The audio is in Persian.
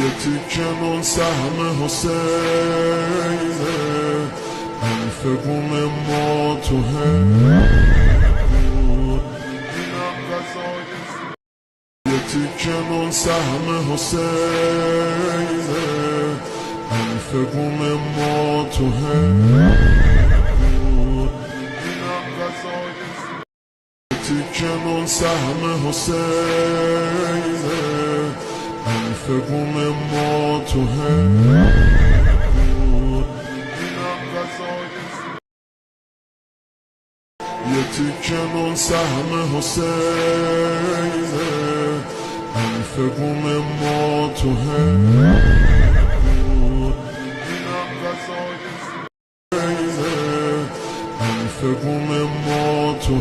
یه تیکه نون سهم حسینه، حرف گم ما تو یه تیکه نون سهم حسینه، حرف گم ما تو تیکه نون سهم حسینه، حرف گم ما تو یه تیکه نون سهم حسینه، حرف گم ما تو حرف گم ما تو